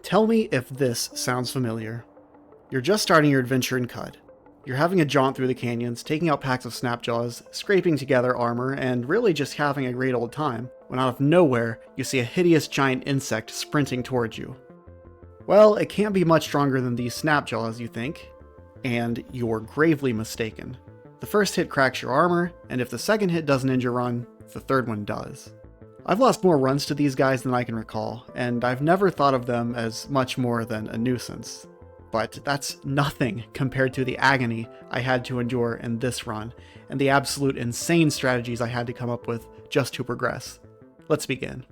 Tell me if this sounds familiar. You're just starting your adventure in Cud. You're having a jaunt through the canyons, taking out packs of snapjaws, scraping together armor, and really just having a great old time, when out of nowhere, you see a hideous giant insect sprinting towards you. Well, it can't be much stronger than these snapjaws, you think, and you're gravely mistaken. The first hit cracks your armor, and if the second hit doesn't end your run, the third one does. I've lost more runs to these guys than I can recall, and I've never thought of them as much more than a nuisance. But that's nothing compared to the agony I had to endure in this run, and the absolute insane strategies I had to come up with just to progress. Let's begin.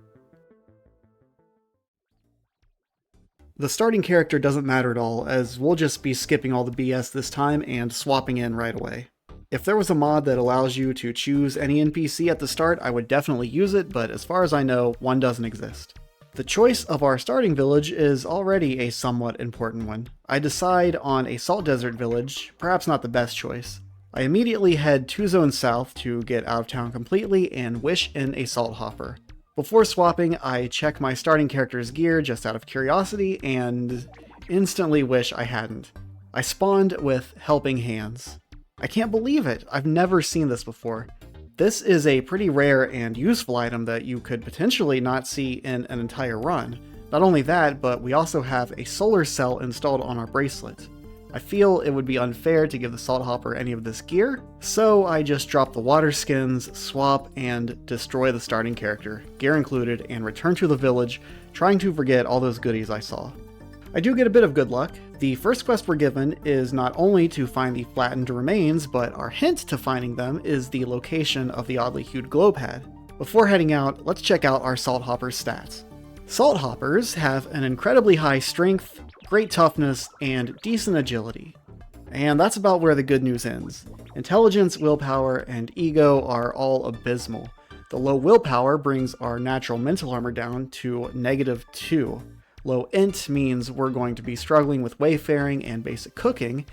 The starting character doesn't matter at all, as we'll just be skipping all the BS this time and swapping in right away. If there was a mod that allows you to choose any NPC at the start, I would definitely use it, but as far as I know, one doesn't exist. The choice of our starting village is already a somewhat important one. I decide on a salt desert village, perhaps not the best choice. I immediately head 2 zones south to get out of town completely and wish in a Salthopper. Before swapping, I check my starting character's gear just out of curiosity and instantly wish I hadn't. I spawned with Helping Hands. I can't believe it, I've never seen this before. This is a pretty rare and useful item that you could potentially not see in an entire run. Not only that, but we also have a solar cell installed on our bracelet. I feel it would be unfair to give the Salthopper any of this gear, so I just drop the water skins, swap, and destroy the starting character, gear included, and return to the village, trying to forget all those goodies I saw. I do get a bit of good luck. The first quest we're given is not only to find the flattened remains, but our hint to finding them is the location of the oddly hued glow pad. Before heading out, let's check out our Salthopper's stats. Salthoppers have an incredibly high strength, great toughness, and decent agility. And that's about where the good news ends. Intelligence, willpower, and ego are all abysmal. The low willpower brings our natural mental armor down to -2. Low int means we're going to be struggling with wayfaring and basic cooking,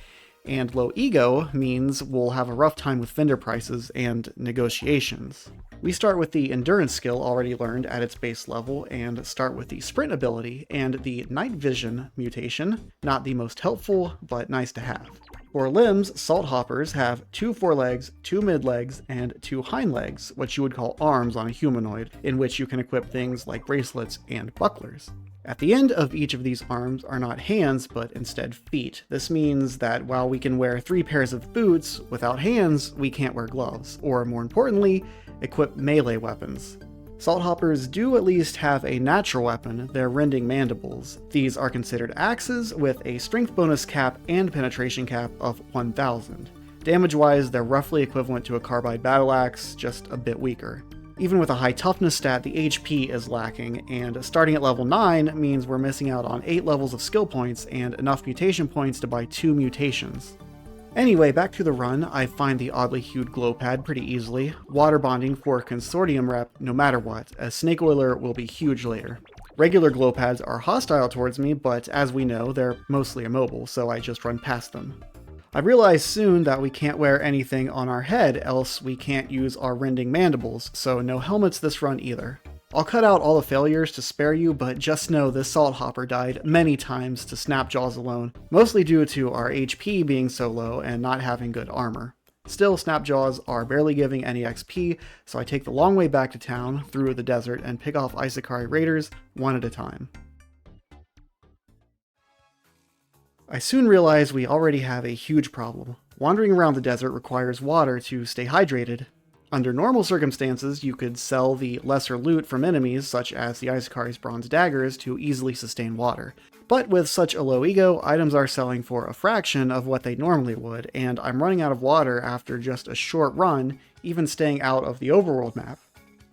and low ego means we'll have a rough time with vendor prices and negotiations. We start with the endurance skill already learned at its base level, and start with the sprint ability and the night vision mutation, not the most helpful, but nice to have. For limbs, Salthoppers have 2 forelegs, 2 midlegs, and 2 hind legs, what you would call arms on a humanoid, in which you can equip things like bracelets and bucklers. At the end of each of these arms are not hands, but instead feet. This means that while we can wear 3 pairs of boots, without hands, we can't wear gloves, or more importantly, equip melee weapons. Salthoppers do at least have a natural weapon, their rending mandibles. These are considered axes with a strength bonus cap and penetration cap of 1000. Damage-wise, they're roughly equivalent to a carbide battle axe, just a bit weaker. Even with a high toughness stat, the HP is lacking, and starting at level 9 means we're missing out on 8 levels of skill points and enough mutation points to buy 2 mutations. Anyway, back to the run, I find the oddly hued glow pad pretty easily, water bonding for consortium rep no matter what, as Snake Oiler will be huge later. Regular glow pads are hostile towards me, but as we know, they're mostly immobile, so I just run past them. I realize soon that we can't wear anything on our head, else we can't use our rending mandibles, so no helmets this run either. I'll cut out all the failures to spare you, but just know this Salthopper died many times to snapjaws alone, mostly due to our HP being so low and not having good armor. Still, snapjaws are barely giving any XP, so I take the long way back to town, through the desert, and pick off Isakari raiders one at a time. I soon realize we already have a huge problem. Wandering around the desert requires water to stay hydrated. Under normal circumstances, you could sell the lesser loot from enemies, such as the Isakari's bronze daggers, to easily sustain water. But with such a low ego, items are selling for a fraction of what they normally would, and I'm running out of water after just a short run, even staying out of the overworld map.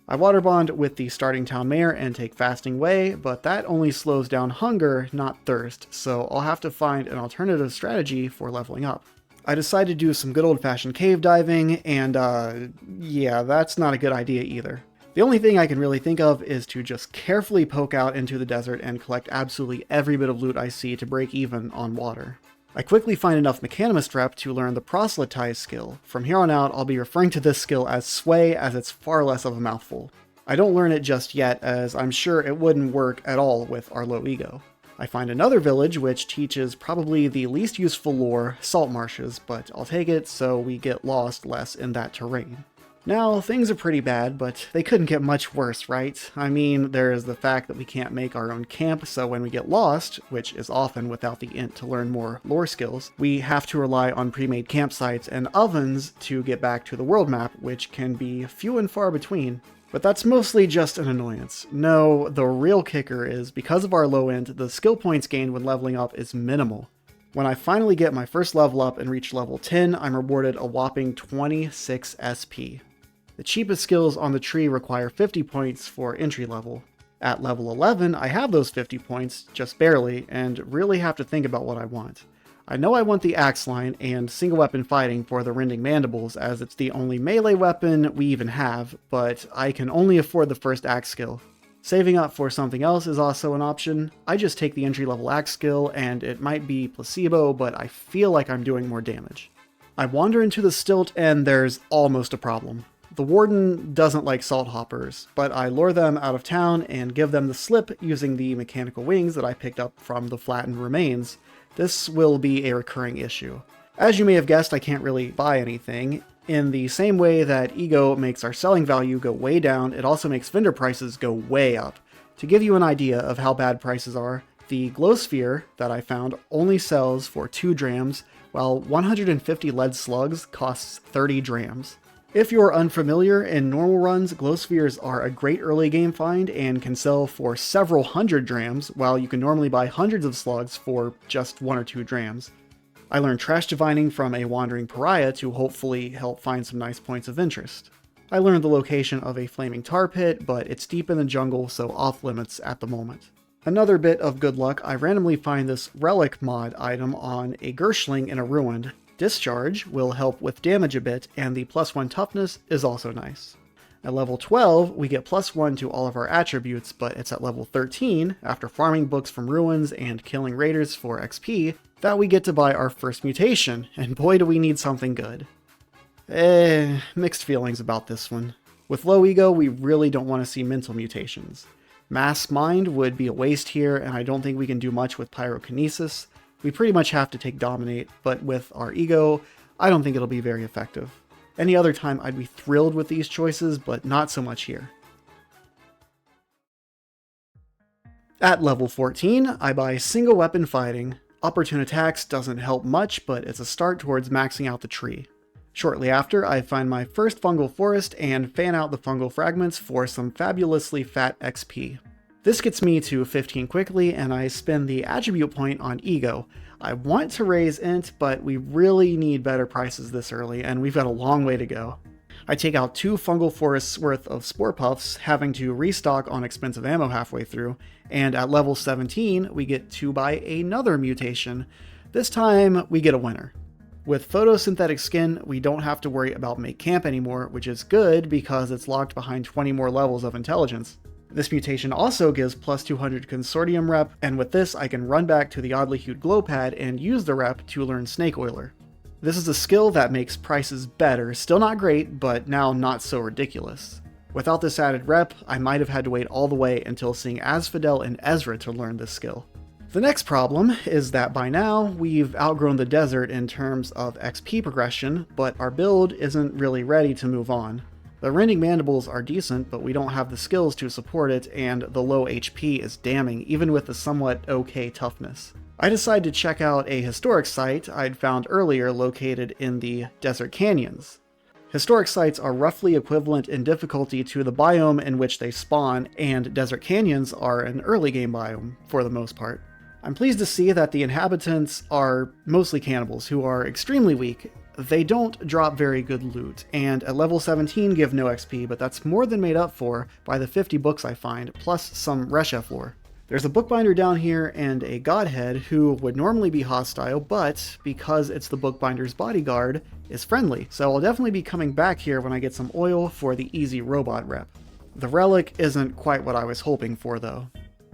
I waterbond with the starting town mayor and take fasting way, but that only slows down hunger, not thirst, so I'll have to find an alternative strategy for leveling up. I decide to do some good old-fashioned cave diving, and yeah, that's not a good idea either. The only thing I can really think of is to just carefully poke out into the desert and collect absolutely every bit of loot I see to break even on water. I quickly find enough Mechanimist rep to learn the Proselytize skill. From here on out, I'll be referring to this skill as Sway, as it's far less of a mouthful. I don't learn it just yet, as I'm sure it wouldn't work at all with our low ego. I find another village which teaches probably the least useful lore, salt marshes, but I'll take it so we get lost less in that terrain. Now, things are pretty bad, but they couldn't get much worse, right? I mean, there is the fact that we can't make our own camp, so when we get lost, which is often without the int to learn more lore skills, we have to rely on pre-made campsites and ovens to get back to the world map, which can be few and far between. But that's mostly just an annoyance. No, the real kicker is, because of our low int, the skill points gained when leveling up is minimal. When I finally get my first level up and reach level 10, I'm rewarded a whopping 26 SP. The cheapest skills on the tree require 50 points for entry level. At level 11, I have those 50 points, just barely, and really have to think about what I want. I know I want the axe line and single weapon fighting for the rending mandibles, as it's the only melee weapon we even have, but I can only afford the first axe skill. Saving up for something else is also an option. I just take the entry level axe skill, and it might be placebo, but I feel like I'm doing more damage. I wander into the stilt and there's almost a problem. The warden doesn't like Salthoppers, but I lure them out of town and give them the slip using the mechanical wings that I picked up from the flattened remains. This will be a recurring issue. As you may have guessed, I can't really buy anything. In the same way that ego makes our selling value go way down, it also makes vendor prices go way up. To give you an idea of how bad prices are, the glow sphere that I found only sells for 2 drams, while 150 lead slugs costs 30 drams. If you're unfamiliar, in normal runs, glow spheres are a great early game find and can sell for several hundred drams, while you can normally buy hundreds of slugs for just 1 or 2 drams. I learned trash divining from a wandering pariah to hopefully help find some nice points of interest. I learned the location of a flaming tar pit, but it's deep in the jungle, so off limits at the moment. Another bit of good luck, I randomly find this relic mod item on a Gershling in a ruin. Discharge will help with damage a bit, and the +1 toughness is also nice. At level 12, we get +1 to all of our attributes, but it's at level 13, after farming books from ruins and killing raiders for XP, that we get to buy our first mutation, and boy do we need something good. Mixed feelings about this one. With low ego, we really don't want to see mental mutations. Mass mind would be a waste here, and I don't think we can do much with pyrokinesis. We pretty much have to take dominate, but with our ego, I don't think it'll be very effective. Any other time I'd be thrilled with these choices, but not so much here. At level 14, I buy single weapon fighting. Opportune attacks doesn't help much, but it's a start towards maxing out the tree. Shortly after, I find my first fungal forest and fan out the fungal fragments for some fabulously fat XP. This gets me to 15 quickly, and I spend the attribute point on ego. I want to raise int, but we really need better prices this early, and we've got a long way to go. I take out 2 fungal forests worth of spore puffs, having to restock on expensive ammo halfway through, and at level 17, we get to buy another mutation. This time, we get a winner. With photosynthetic skin, we don't have to worry about make camp anymore, which is good because it's locked behind 20 more levels of intelligence. This mutation also gives plus 200 consortium rep, and with this I can run back to the oddly hued glow pad and use the rep to learn Snake Oiler. This is a skill that makes prices better, still not great, but now not so ridiculous. Without this added rep, I might have had to wait all the way until seeing Asphodel and Ezra to learn this skill. The next problem is that by now, we've outgrown the desert in terms of XP progression, but our build isn't really ready to move on. The rending mandibles are decent, but we don't have the skills to support it, and the low HP is damning, even with the somewhat okay toughness. I decided to check out a historic site I'd found earlier located in the desert canyons. Historic sites are roughly equivalent in difficulty to the biome in which they spawn, and desert canyons are an early game biome, for the most part. I'm pleased to see that the inhabitants are mostly cannibals, who are extremely weak. They don't drop very good loot, and at level 17 give no XP, but that's more than made up for by the 50 books I find, plus some Reshef lore. There's a bookbinder down here and a godhead who would normally be hostile, but because it's the bookbinder's bodyguard, is friendly, so I'll definitely be coming back here when I get some oil for the easy robot rep. The relic isn't quite what I was hoping for though.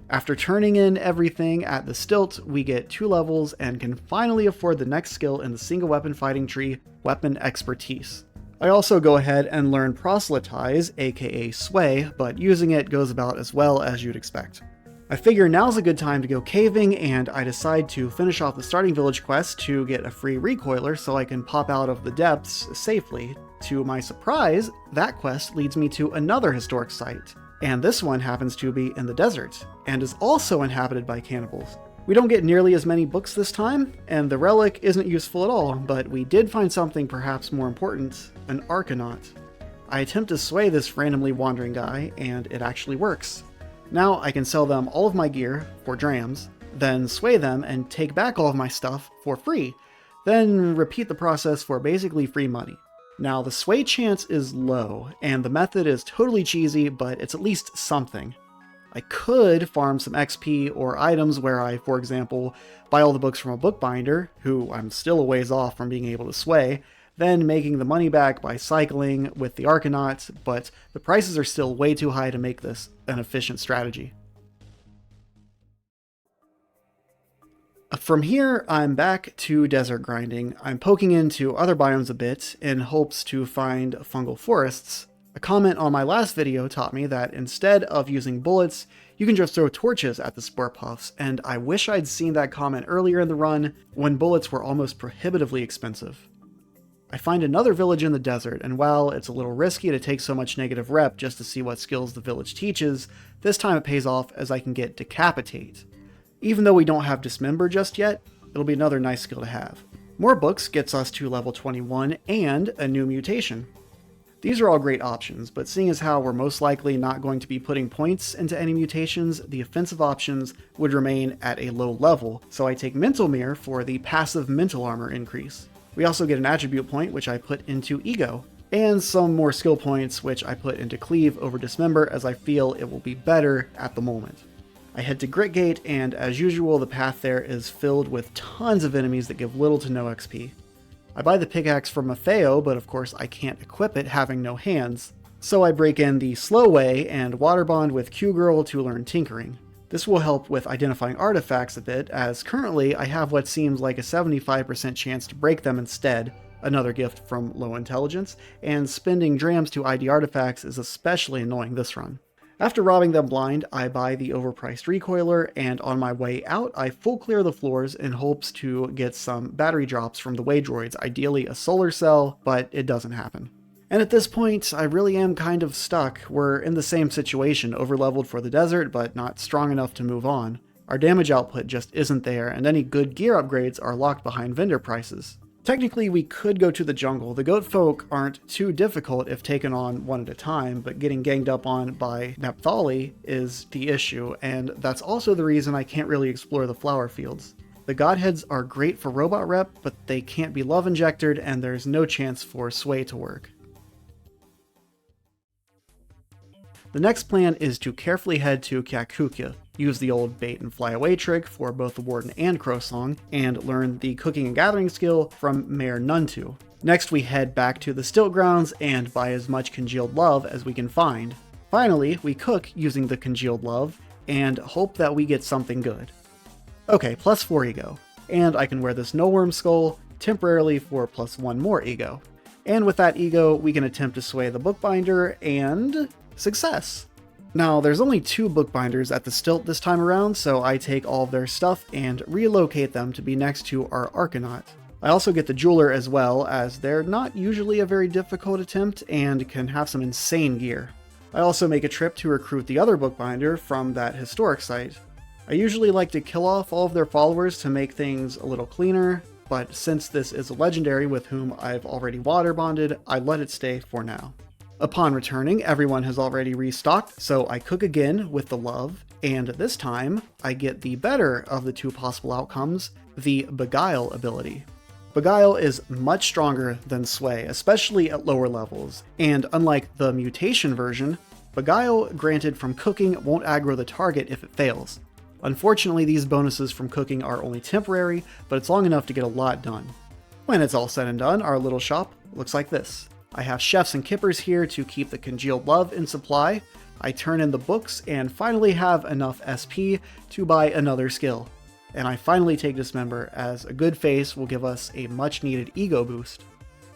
After turning in everything at the stilt, we get 2 levels and can finally afford the next skill in the single weapon fighting tree, Weapon Expertise. I also go ahead and learn Proselytize, aka Sway, but using it goes about as well as you'd expect. I figure now's a good time to go caving, and I decide to finish off the starting village quest to get a free recoiler so I can pop out of the depths safely. To my surprise, that quest leads me to another historic site, and this one happens to be in the desert, and is also inhabited by cannibals. We don't get nearly as many books this time, and the relic isn't useful at all, but we did find something perhaps more important, an Arcanaut. I attempt to sway this randomly wandering guy, and it actually works. Now I can sell them all of my gear for drams, then sway them and take back all of my stuff for free, then repeat the process for basically free money. Now the sway chance is low, and the method is totally cheesy, but it's at least something. I could farm some XP or items where I, for example, buy all the books from a bookbinder, who I'm still a ways off from being able to sway, then making the money back by cycling with the Arcanaut, but the prices are still way too high to make this an efficient strategy. From here, I'm back to desert grinding. I'm poking into other biomes a bit in hopes to find fungal forests. A comment on my last video taught me that instead of using bullets, you can just throw torches at the spore puffs, and I wish I'd seen that comment earlier in the run when bullets were almost prohibitively expensive. I find another village in the desert, and while it's a little risky to take so much negative rep just to see what skills the village teaches, this time it pays off as I can get Decapitate. Even though we don't have Dismember just yet, it'll be another nice skill to have. More books gets us to level 21 and a new mutation. These are all great options, but seeing as how we're most likely not going to be putting points into any mutations, the offensive options would remain at a low level, so I take Mental Mirror for the passive mental armor increase. We also get an attribute point, which I put into Ego, and some more skill points, which I put into Cleave over Dismember, as I feel it will be better at the moment. I head to Gritgate, and as usual, the path there is filled with tons of enemies that give little to no XP. I buy the pickaxe from Maffeo, but of course I can't equip it having no hands, so I break in the slow way and water bond with Q-Girl to learn Tinkering. This will help with identifying artifacts a bit, as currently I have what seems like a 75% chance to break them instead, another gift from low intelligence, and spending drams to ID artifacts is especially annoying this run. After robbing them blind, I buy the overpriced recoiler, and on my way out I full clear the floors in hopes to get some battery drops from the way droids, ideally a solar cell, but it doesn't happen. And at this point, I really am kind of stuck. We're in the same situation, overleveled for the desert, but not strong enough to move on. Our damage output just isn't there, and any good gear upgrades are locked behind vendor prices. Technically, we could go to the jungle. The goat folk aren't too difficult if taken on one at a time, but getting ganged up on by Naphtali is the issue, and that's also the reason I can't really explore the flower fields. The godheads are great for robot rep, but they can't be love injected, and there's no chance for sway to work. The next plan is to carefully head to Kyakukia, use the old bait and fly away trick for both the Warden and Crowsong, and learn the cooking and gathering skill from Mayor Nuntu. Next we head back to the Stilt Grounds and buy as much congealed love as we can find. Finally, we cook using the congealed love, and hope that we get something good. Okay, +4 ego, and I can wear this no worm skull temporarily for +1 more ego. And with that ego, we can attempt to sway the bookbinder, and success! Now, there's only 2 bookbinders at the Stilt this time around, so I take all of their stuff and relocate them to be next to our Arcanaut. I also get the Jeweler as well, as they're not usually a very difficult attempt and can have some insane gear. I also make a trip to recruit the other bookbinder from that historic site. I usually like to kill off all of their followers to make things a little cleaner, but since this is a legendary with whom I've already water bonded, I let it stay for now. Upon returning, everyone has already restocked, so I cook again with the love, and this time I get the better of the 2 possible outcomes, the Beguile ability. Beguile is much stronger than Sway, especially at lower levels, and unlike the mutation version, Beguile granted from cooking won't aggro the target if it fails. Unfortunately, these bonuses from cooking are only temporary, but it's long enough to get a lot done. When it's all said and done, our little shop looks like this. I have chefs and kippers here to keep the congealed love in supply. I turn in the books and finally have enough SP to buy another skill. And I finally take Dismember, as a good face will give us a much needed ego boost.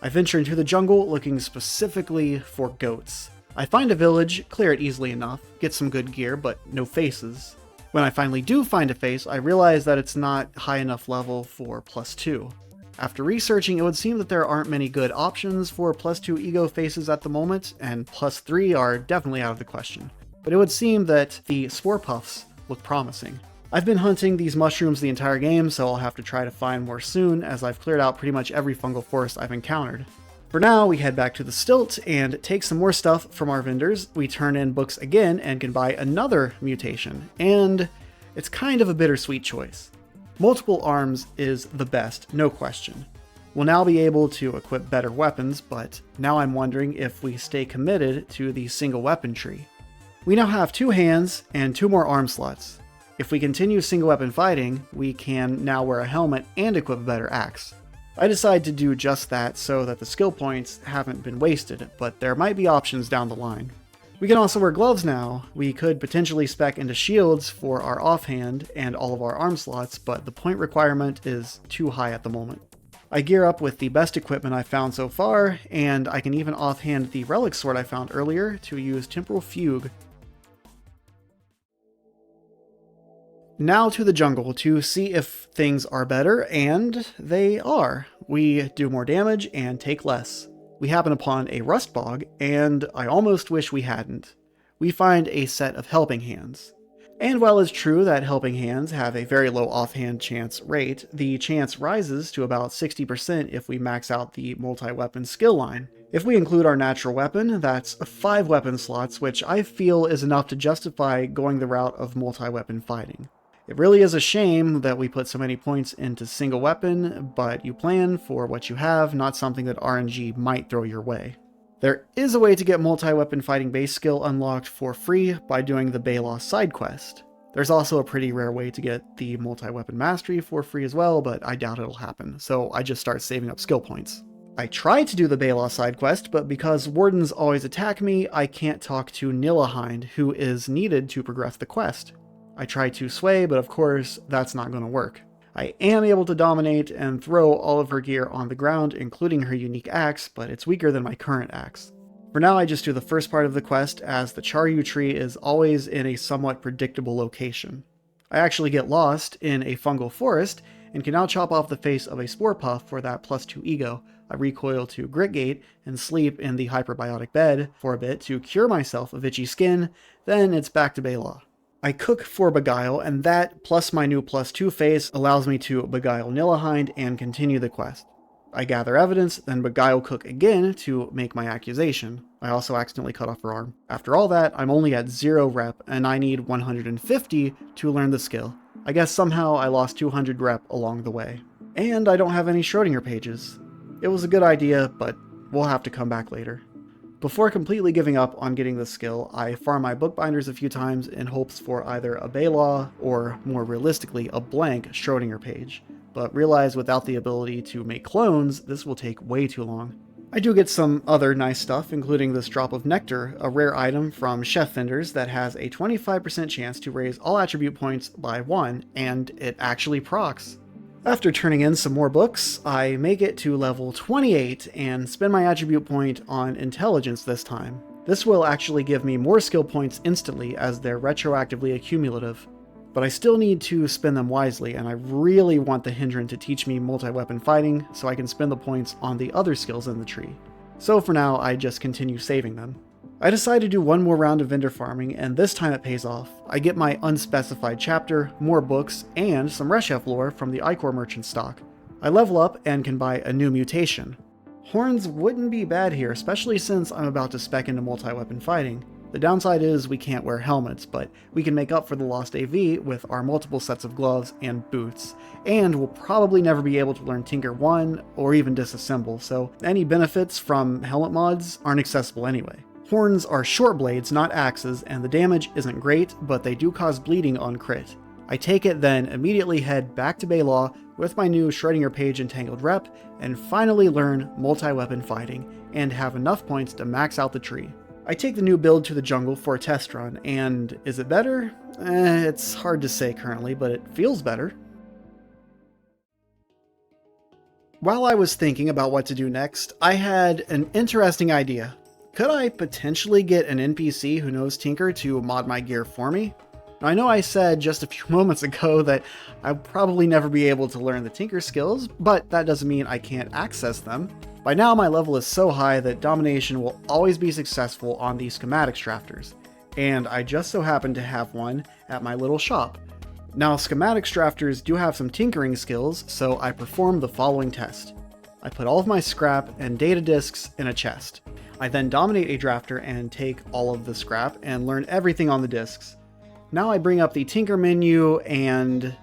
I venture into the jungle looking specifically for goats. I find a village, clear it easily enough, get some good gear but no faces. When I finally do find a face, I realize that it's not high enough level for +2. After researching, it would seem that there aren't many good options for +2 ego faces at the moment, and +3 are definitely out of the question. But it would seem that the spore puffs look promising. I've been hunting these mushrooms the entire game, so I'll have to try to find more soon, as I've cleared out pretty much every fungal forest I've encountered. For now, we head back to the stilt and take some more stuff from our vendors. We turn in books again and can buy another mutation, and it's kind of a bittersweet choice. Multiple arms is the best, no question. We'll now be able to equip better weapons, but now I'm wondering if we stay committed to the single weapon tree. We now have 2 hands and 2 more arm slots. If we continue single weapon fighting, we can now wear a helmet and equip a better axe. I decided to do just that so that the skill points haven't been wasted, but there might be options down the line. We can also wear gloves now. We could potentially spec into shields for our offhand and all of our arm slots, but the point requirement is too high at the moment. I gear up with the best equipment I've found so far, and I can even offhand the relic sword I found earlier to use Temporal Fugue. Now to the jungle to see if things are better, and they are. We do more damage and take less. We happen upon a rust bog, and I almost wish we hadn't. We find a set of helping hands. And while it's true that helping hands have a very low offhand chance rate, the chance rises to about 60% if we max out the multi-weapon skill line. If we include our natural weapon, that's 5 weapon slots, which I feel is enough to justify going the route of multi-weapon fighting. It really is a shame that we put so many points into single weapon, but you plan for what you have, not something that RNG might throw your way. There is a way to get multi-weapon fighting base skill unlocked for free by doing the Bey Blah side quest. There's also a pretty rare way to get the multi-weapon mastery for free as well, but I doubt it'll happen, so I just start saving up skill points. I tried to do the Bey Blah side quest, but because wardens always attack me, I can't talk to Nillihind, who is needed to progress the quest. I try to sway, but of course, that's not going to work. I am able to dominate and throw all of her gear on the ground, including her unique axe, but it's weaker than my current axe. For now, I just do the first part of the quest, as the Charyu tree is always in a somewhat predictable location. I actually get lost in a fungal forest, and can now chop off the face of a spore puff for that +2 ego. I recoil to Gritgate and sleep in the hyperbiotic bed for a bit to cure myself of itchy skin, then it's back to Bey Blah. I cook for Beguile, and that, plus my new +2 face, allows me to Beguile Nillihind and continue the quest. I gather evidence, then Beguile Cook again to make my accusation. I also accidentally cut off her arm. After all that, I'm only at 0 rep, and I need 150 to learn the skill. I guess somehow I lost 200 rep along the way. And I don't have any Schrodinger pages. It was a good idea, but we'll have to come back later. Before completely giving up on getting this skill, I farm my bookbinders a few times in hopes for either a Bey Blah or, more realistically, a blank Schrodinger page, but realize without the ability to make clones, this will take way too long. I do get some other nice stuff, including this drop of nectar, a rare item from chef vendors that has a 25% chance to raise all attribute points by 1, and it actually procs. After turning in some more books, I make it to level 28 and spend my attribute point on intelligence this time. This will actually give me more skill points instantly as they're retroactively accumulative. But I still need to spend them wisely, and I really want the Hindran to teach me multi-weapon fighting so I can spend the points on the other skills in the tree. So for now, I just continue saving them. I decide to do one more round of vendor farming, and this time it pays off. I get my unspecified chapter, more books, and some Reshef lore from the Icor merchant stock. I level up and can buy a new mutation. Horns wouldn't be bad here, especially since I'm about to spec into multi-weapon fighting. The downside is we can't wear helmets, but we can make up for the lost AV with our multiple sets of gloves and boots. And we'll probably never be able to learn Tinker 1 or even disassemble, so any benefits from helmet mods aren't accessible anyway. Horns are short blades, not axes, and the damage isn't great, but they do cause bleeding on crit. I take it, then immediately head back to Bey Blah with my new Schrodinger page Entangled Rep, and finally learn multi-weapon fighting, and have enough points to max out the tree. I take the new build to the jungle for a test run, and is it better? It's hard to say currently, but it feels better. While I was thinking about what to do next, I had an interesting idea. Could I potentially get an NPC who knows Tinker to mod my gear for me? Now, I know I said just a few moments ago that I'll probably never be able to learn the Tinker skills, but that doesn't mean I can't access them. By now my level is so high that domination will always be successful on these schematics drafters, and I just so happen to have one at my little shop. Now, schematics drafters do have some tinkering skills, so I perform the following test. I put all of my scrap and data disks in a chest. I then dominate a drafter and take all of the scrap and learn everything on the disks. Now I bring up the Tinker menu and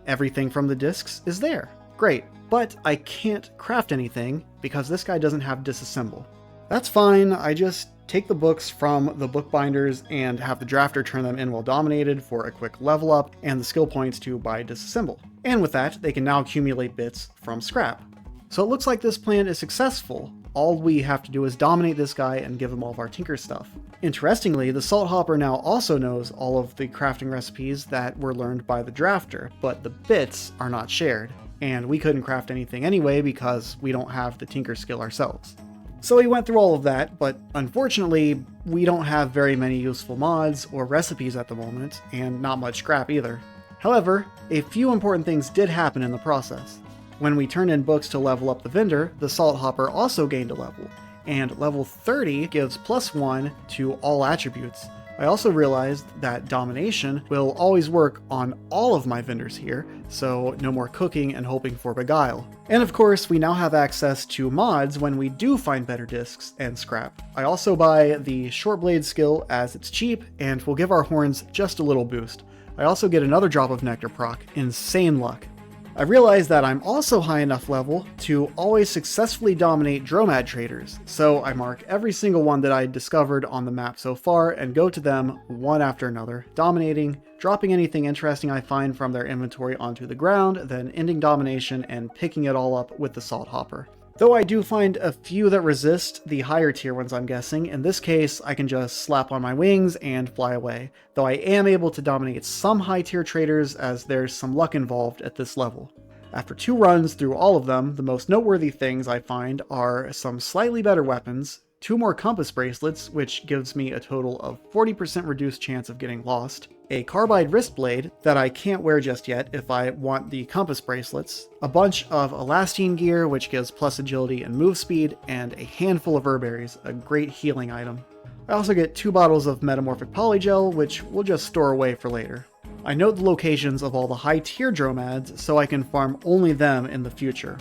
everything from the disks is there. Great, but I can't craft anything because this guy doesn't have disassemble. That's fine, I just take the books from the bookbinders and have the drafter turn them in while dominated for a quick level up and the skill points to buy disassemble. And with that, they can now accumulate bits from scrap. So it looks like this plan is successful. All we have to do is dominate this guy and give him all of our Tinker stuff. Interestingly, the Salthopper now also knows all of the crafting recipes that were learned by the drafter, but the bits are not shared, and we couldn't craft anything anyway because we don't have the Tinker skill ourselves. So we went through all of that, but unfortunately, we don't have very many useful mods or recipes at the moment, and not much scrap either. However, a few important things did happen in the process. When we turned in books to level up the vendor, the Salthopper also gained a level, and level 30 gives +1 to all attributes. I also realized that domination will always work on all of my vendors here, so no more cooking and hoping for beguile. And of course, we now have access to mods when we do find better discs and scrap. I also buy the short blade skill as it's cheap and will give our horns just a little boost. I also get another drop of nectar proc, insane luck. I realized that I'm also high enough level to always successfully dominate dromad traders, so I mark every single one that I discovered on the map so far and go to them one after another, dominating, dropping anything interesting I find from their inventory onto the ground, then ending domination and picking it all up with the Salthopper. Though I do find a few that resist the higher tier ones, I'm guessing. In this case, I can just slap on my wings and fly away, though I am able to dominate some high tier traders as there's some luck involved at this level. After 2 runs through all of them, the most noteworthy things I find are some slightly better weapons, 2 more compass bracelets, which gives me a total of 40% reduced chance of getting lost, a carbide wrist blade that I can't wear just yet if I want the compass bracelets, a bunch of elastine gear which gives plus agility and move speed, and a handful of herberries, a great healing item. I also get 2 bottles of metamorphic polygel, which we'll just store away for later. I note the locations of all the high tier dromads so I can farm only them in the future.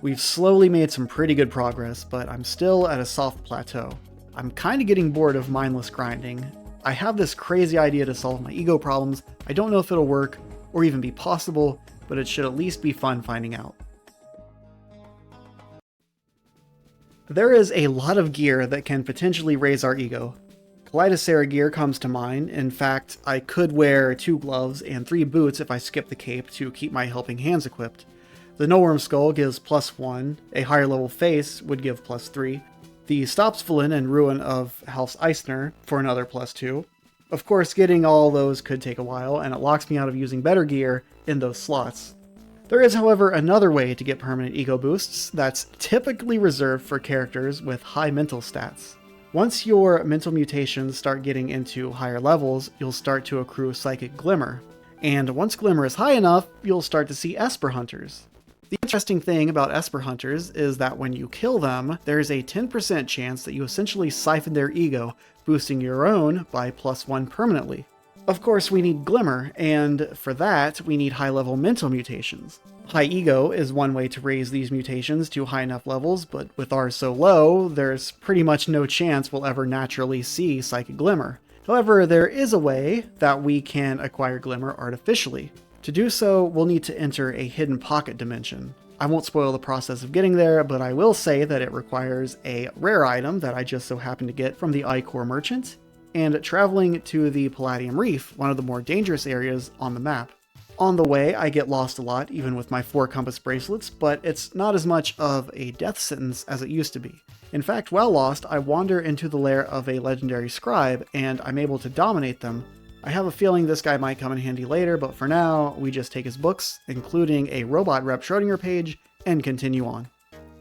We've slowly made some pretty good progress, but I'm still at a soft plateau. I'm kinda getting bored of mindless grinding. I have this crazy idea to solve my ego problems. I don't know if it'll work, or even be possible, but it should at least be fun finding out. There is a lot of gear that can potentially raise our ego. Kaleidocera gear comes to mind. In fact, I could wear 2 gloves and 3 boots if I skip the cape to keep my helping hands equipped. The No-Worm Skull gives +1, a higher level face would give +3, the Stopsfallen and Ruin of House Eisner for another +2. Of course, getting all those could take a while, and it locks me out of using better gear in those slots. There is, however, another way to get permanent ego boosts that's typically reserved for characters with high mental stats. Once your mental mutations start getting into higher levels, you'll start to accrue Psychic Glimmer. And once Glimmer is high enough, you'll start to see Esper Hunters. The interesting thing about Esper Hunters is that when you kill them, there's a 10% chance that you essentially siphon their ego, boosting your own by +1 permanently. Of course, we need Glimmer, and for that, we need high-level mental mutations. High Ego is one way to raise these mutations to high enough levels, but with ours so low, there's pretty much no chance we'll ever naturally see Psychic Glimmer. However, there is a way that we can acquire Glimmer artificially. To do so, we'll need to enter a hidden pocket dimension. I won't spoil the process of getting there, but I will say that it requires a rare item that I just so happen to get from the Ichor Merchant, and traveling to the Palladium Reef, one of the more dangerous areas on the map. On the way, I get lost a lot, even with my 4 compass bracelets, but it's not as much of a death sentence as it used to be. In fact, while lost, I wander into the lair of a legendary scribe, and I'm able to dominate them. I have a feeling this guy might come in handy later, but for now, we just take his books, including a robot rep Schrodinger page, and continue on.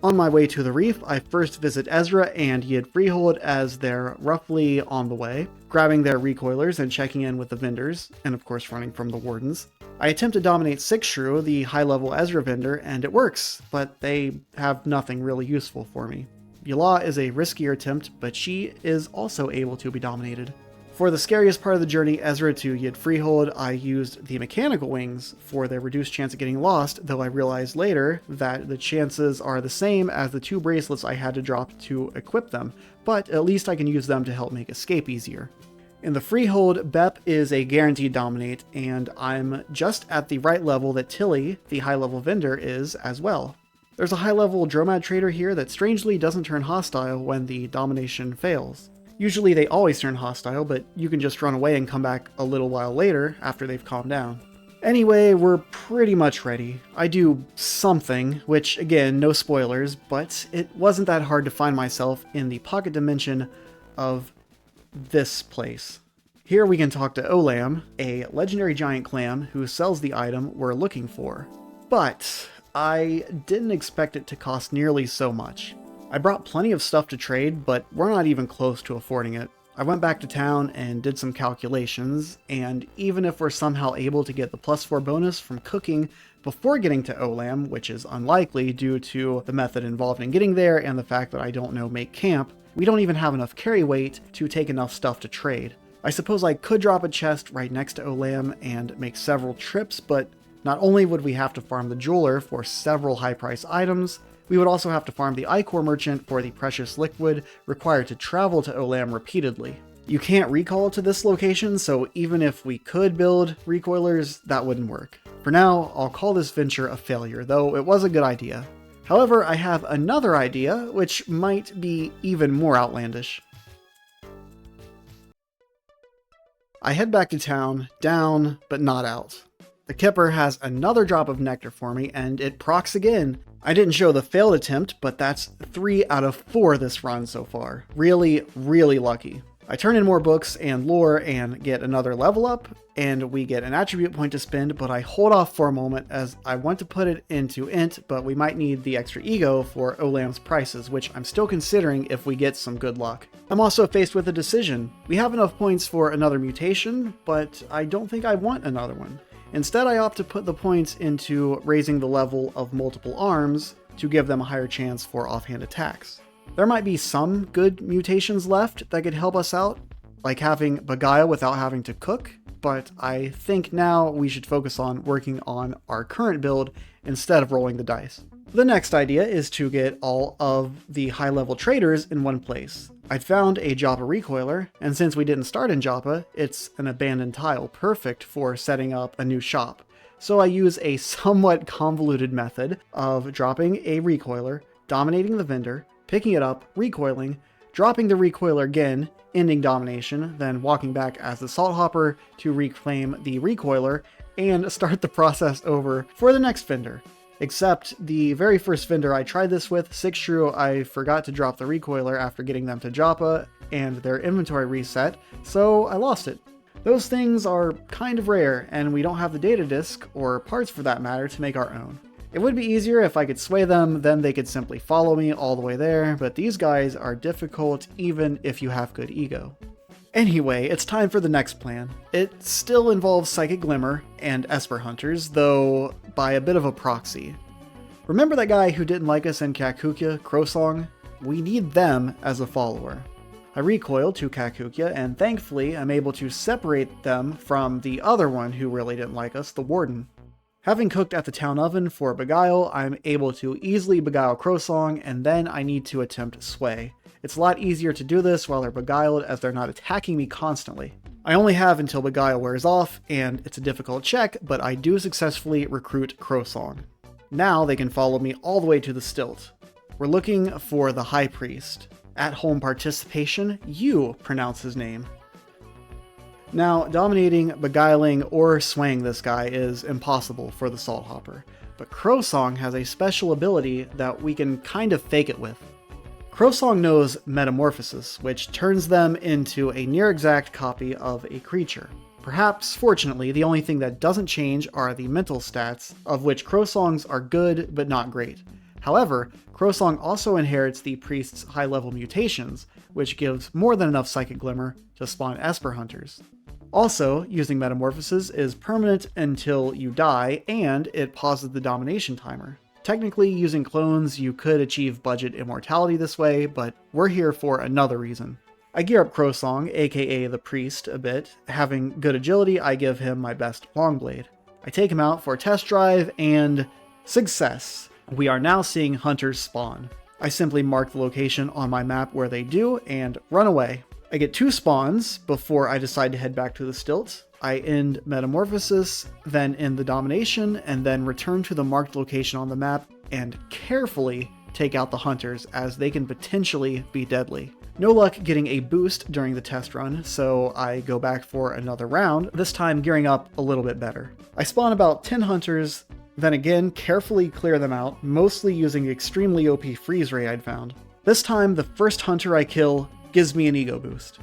On my way to the reef, I first visit Ezra and Yid Freehold as they're roughly on the way, grabbing their recoilers and checking in with the vendors, and of course running from the wardens. I attempt to dominate Sixshrew, the high-level Ezra vendor, and it works, but they have nothing really useful for me. Beylah is a riskier attempt, but she is also able to be dominated. For the scariest part of the journey, Ezra to Yid Freehold, I used the mechanical wings for their reduced chance of getting lost, though I realized later that the chances are the same as the 2 bracelets I had to drop to equip them, but at least I can use them to help make escape easier. In the Freehold, Bep is a guaranteed dominate, and I'm just at the right level that Tilly, the high-level vendor, is as well. There's a high-level Dromad trader here that strangely doesn't turn hostile when the domination fails. Usually they always turn hostile, but you can just run away and come back a little while later after they've calmed down. Anyway, we're pretty much ready. I do something, which again, no spoilers, but it wasn't that hard to find myself in the pocket dimension of this place. Here we can talk to Olam, a legendary giant clam who sells the item we're looking for. But I didn't expect it to cost nearly so much. I brought plenty of stuff to trade, but we're not even close to affording it. I went back to town and did some calculations, and even if we're somehow able to get the +4 bonus from cooking before getting to Olam, which is unlikely due to the method involved in getting there and the fact that I don't know make camp, we don't even have enough carry weight to take enough stuff to trade. I suppose I could drop a chest right next to Olam and make several trips, but not only would we have to farm the jeweler for several high-price items, we would also have to farm the Ichor merchant for the precious liquid required to travel to Olam repeatedly. You can't recall to this location, so even if we could build recoilers, that wouldn't work. For now, I'll call this venture a failure, though it was a good idea. However, I have another idea, which might be even more outlandish. I head back to town, down, but not out. The Kipper has another drop of nectar for me, and it procs again. I didn't show the failed attempt, but that's 3 out of 4 this run so far. Really, really lucky. I turn in more books and lore and get another level up, and we get an attribute point to spend, but I hold off for a moment as I want to put it into int, but we might need the extra ego for Olam's prices, which I'm still considering if we get some good luck. I'm also faced with a decision. We have enough points for another mutation, but I don't think I want another one. Instead, I opt to put the points into raising the level of multiple arms to give them a higher chance for offhand attacks. There might be some good mutations left that could help us out, like having Beguile without having to cook, but I think now we should focus on working on our current build instead of rolling the dice. The next idea is to get all of the high-level traders in one place. I'd found a Joppa recoiler, and since we didn't start in Joppa, it's an abandoned tile, perfect for setting up a new shop. So I use a somewhat convoluted method of dropping a recoiler, dominating the vendor, picking it up, recoiling, dropping the recoiler again, ending domination, then walking back as the Salthopper to reclaim the recoiler, and start the process over for the next vendor. Except the very first vendor I tried this with, Sixshrew, I forgot to drop the recoiler after getting them to Joppa, and their inventory reset, so I lost it. Those things are kind of rare, and we don't have the data disk, or parts for that matter, to make our own. It would be easier if I could sway them, then they could simply follow me all the way there, but these guys are difficult even if you have good ego. Anyway, it's time for the next plan. It still involves Psychic Glimmer and Esper Hunters, though by a bit of a proxy. Remember that guy who didn't like us in Kakukya, Crowsong? We need them as a follower. I recoiled to Kakukya, and thankfully I'm able to separate them from the other one who really didn't like us, the Warden. Having cooked at the town oven for Beguile, I'm able to easily beguile Crowsong, and then I need to attempt Sway. It's a lot easier to do this while they're beguiled as they're not attacking me constantly. I only have until Beguile wears off, and it's a difficult check, but I do successfully recruit Crowsong. Now they can follow me all the way to the stilt. We're looking for the High Priest. At home participation, you pronounce his name. Now, dominating, beguiling, or swaying this guy is impossible for the Salthopper, but Crowsong has a special ability that we can kind of fake it with. Crowsong knows Metamorphosis, which turns them into a near-exact copy of a creature. Perhaps, fortunately, the only thing that doesn't change are the mental stats, of which Crowsong's are good but not great. However, Crowsong also inherits the priest's high-level mutations, which gives more than enough Psychic Glimmer to spawn Esper Hunters. Also, using Metamorphosis is permanent until you die, and it pauses the domination timer. Technically, using clones, you could achieve budget immortality this way, but we're here for another reason. I gear up Crowsong, aka the Priest, a bit. Having good agility, I give him my best Longblade. I take him out for a test drive, and success! We are now seeing hunters spawn. I simply mark the location on my map where they do, and run away. I get 2 spawns before I decide to head back to the stilts. I end Metamorphosis, then end the Domination, and then return to the marked location on the map and carefully take out the hunters, as they can potentially be deadly. No luck getting a boost during the test run, so I go back for another round, this time gearing up a little bit better. I spawn about 10 hunters, then again carefully clear them out, mostly using extremely OP freeze ray I'd found. This time the first hunter I kill gives me an ego boost.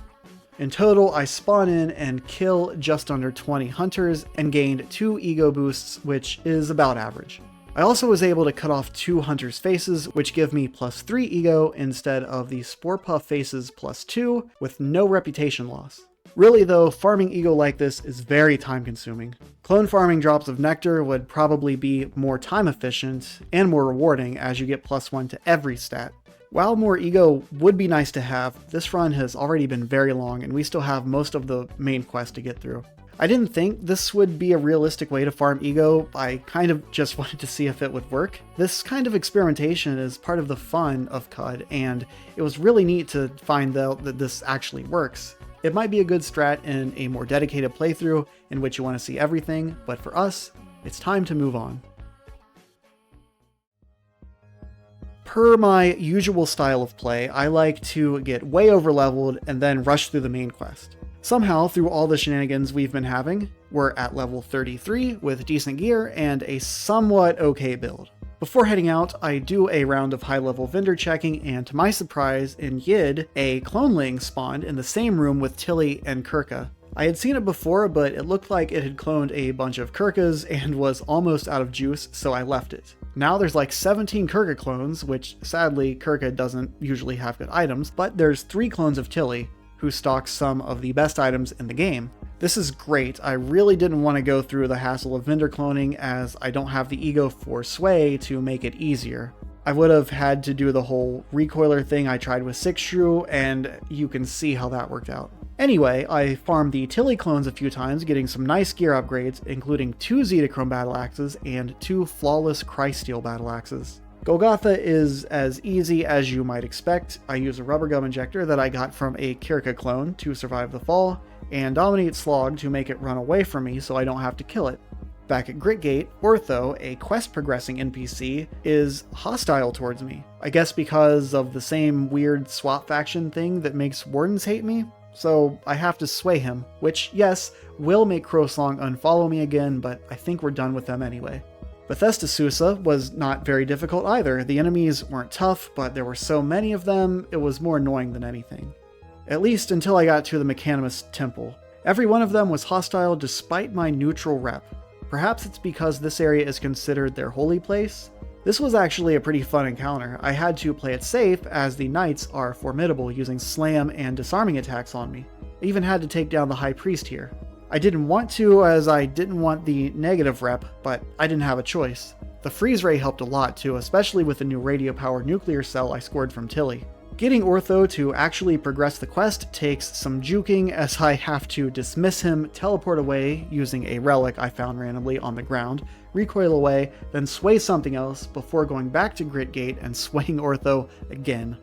In total, I spawn in and kill just under 20 hunters and gained 2 ego boosts, which is about average. I also was able to cut off 2 hunters' faces, which give me +3 ego instead of the Spore Puff faces +2, with no reputation loss. Really though, farming ego like this is very time consuming. Clone farming drops of nectar would probably be more time efficient and more rewarding, as you get +1 to every stat. While more ego would be nice to have, this run has already been very long and we still have most of the main quest to get through. I didn't think this would be a realistic way to farm ego, I kind of just wanted to see if it would work. This kind of experimentation is part of the fun of CUD, and it was really neat to find out that this actually works. It might be a good strat in a more dedicated playthrough in which you want to see everything, but for us, it's time to move on. Per my usual style of play, I like to get way overleveled and then rush through the main quest. Somehow, through all the shenanigans we've been having, we're at level 33 with decent gear and a somewhat okay build. Before heading out, I do a round of high-level vendor checking, and to my surprise, in Yid, a cloneling spawned in the same room with Tilly and Kirka. I had seen it before, but it looked like it had cloned a bunch of Kirkas and was almost out of juice, so I left it. Now there's like 17 Kirka clones, which sadly Kirka doesn't usually have good items, but there's 3 clones of Tilly, who stocks some of the best items in the game. This is great. I really didn't want to go through the hassle of vendor cloning, as I don't have the ego for Sway to make it easier. I would have had to do the whole recoiler thing I tried with 6 Shrew, and you can see how that worked out. Anyway, I farmed the Tilly clones a few times, getting some nice gear upgrades, including 2 Zetachrome battle axes and 2 flawless Crysteel battle axes. Golgotha is as easy as you might expect. I use a rubber gum injector that I got from a Kirka clone to survive the fall, and Dominate Slog to make it run away from me so I don't have to kill it. Back at Gritgate, Ortho, a quest progressing NPC, is hostile towards me. I guess because of the same weird swap faction thing that makes Wardens hate me? So I have to sway him, which, yes, will make Crowsong unfollow me again, but I think we're done with them anyway. Bethesda Susa was not very difficult either. The enemies weren't tough, but there were so many of them, it was more annoying than anything. At least until I got to the Mechanimus Temple. Every one of them was hostile despite my neutral rep. Perhaps it's because this area is considered their holy place? This was actually a pretty fun encounter. I had to play it safe, as the knights are formidable, using slam and disarming attacks on me. I even had to take down the high priest here. I didn't want to, as I didn't want the negative rep, but I didn't have a choice. The freeze ray helped a lot too, especially with the new radio-powered nuclear cell I scored from Tilly. Getting Ortho to actually progress the quest takes some juking, as I have to dismiss him, teleport away using a relic I found randomly on the ground, recoil away, then sway something else before going back to Gritgate and swaying Ortho again.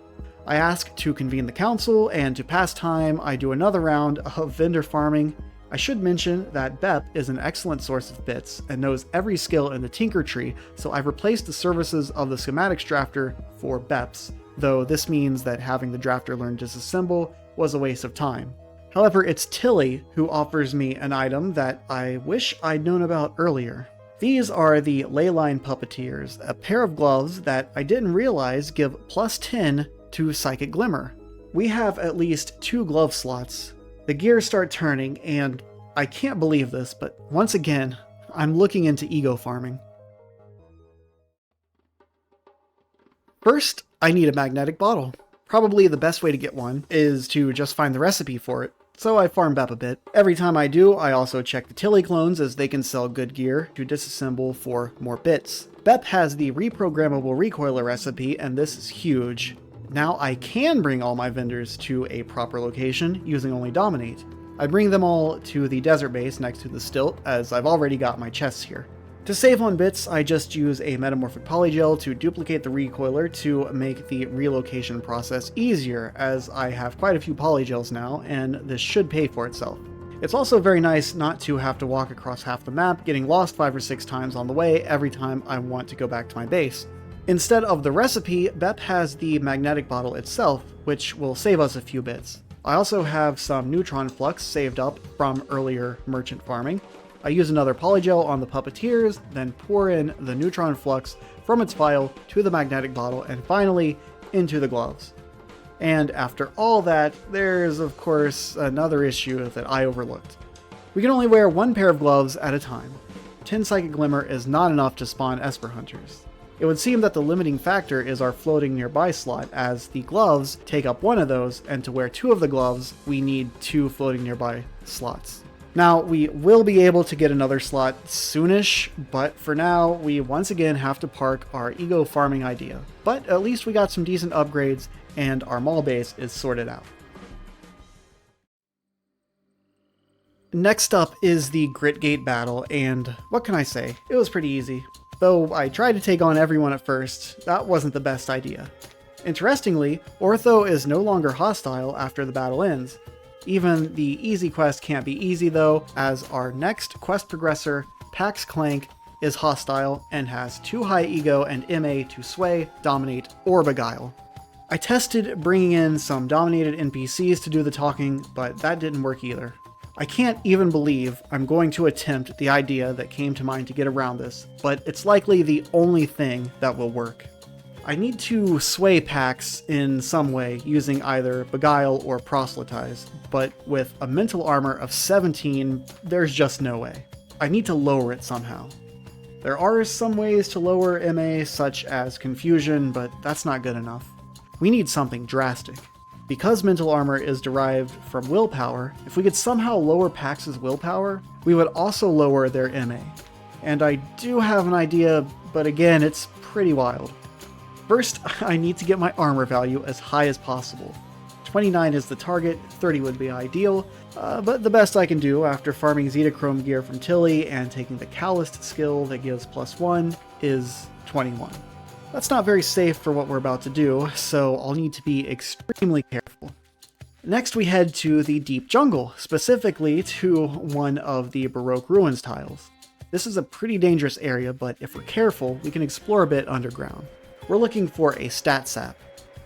I ask to convene the council, and to pass time, I do another round of vendor farming. I should mention that Bep is an excellent source of bits and knows every skill in the Tinker Tree, so I've replaced the services of the schematics drafter for Bep's, though this means that having the drafter learn disassemble was a waste of time. However, it's Tilly who offers me an item that I wish I'd known about earlier. These are the Leyline Puppeteers, a pair of gloves that I didn't realize give +10 to Psychic Glimmer. We have at least 2 glove slots. The gears start turning, and I can't believe this, but once again, I'm looking into ego farming. First, I need a magnetic bottle. Probably the best way to get one is to just find the recipe for it, so I farm Bep a bit. Every time I do, I also check the Tilly clones as they can sell good gear to disassemble for more bits. Bep has the reprogrammable recoiler recipe, and this is huge. Now I can bring all my vendors to a proper location using only Dominate. I bring them all to the desert base next to the stilt, as I've already got my chests here. To save on bits, I just use a metamorphic polygel to duplicate the recoiler to make the relocation process easier, as I have quite a few polygels now, and this should pay for itself. It's also very nice not to have to walk across half the map, getting lost 5 or 6 times on the way every time I want to go back to my base. Instead of the recipe, Bep has the magnetic bottle itself, which will save us a few bits. I also have some neutron flux saved up from earlier merchant farming. I use another polygel on the puppeteers, then pour in the neutron flux from its vial to the magnetic bottle, and finally into the gloves. And after all that, there's of course another issue that I overlooked. We can only wear 1 pair of gloves at a time. 10 Psychic Glimmer is not enough to spawn Esper Hunters. It would seem that the limiting factor is our floating nearby slot, as the gloves take up 1 of those, and to wear 2 of the gloves, we need 2 floating nearby slots. Now, we will be able to get another slot soonish, but for now, we once again have to park our ego farming idea. But at least we got some decent upgrades, and our mall base is sorted out. Next up is the Grit Gate battle, and what can I say? It was pretty easy. Though I tried to take on everyone at first, that wasn't the best idea. Interestingly, Ortho is no longer hostile after the battle ends. Even the easy quest can't be easy though, as our next quest progressor, Pax Clank, is hostile and has too high ego and MA to sway, dominate, or beguile. I tested bringing in some dominated NPCs to do the talking, but that didn't work either. I can't even believe I'm going to attempt the idea that came to mind to get around this, but it's likely the only thing that will work. I need to sway Pax in some way using either Beguile or Proselytize, but with a mental armor of 17, there's just no way. I need to lower it somehow. There are some ways to lower MA, such as Confusion, but that's not good enough. We need something drastic. Because mental armor is derived from willpower, if we could somehow lower Pax's willpower, we would also lower their MA. And I do have an idea, but again, it's pretty wild. First, I need to get my armor value as high as possible. 29 is the target, 30 would be ideal, but the best I can do after farming Zetachrome gear from Tilly and taking the Calloused skill that gives +1 is 21. That's not very safe for what we're about to do, so I'll need to be extremely careful. Next we head to the Deep Jungle, specifically to one of the Baroque Ruins tiles. This is a pretty dangerous area, but if we're careful, we can explore a bit underground. We're looking for a Stat Sap.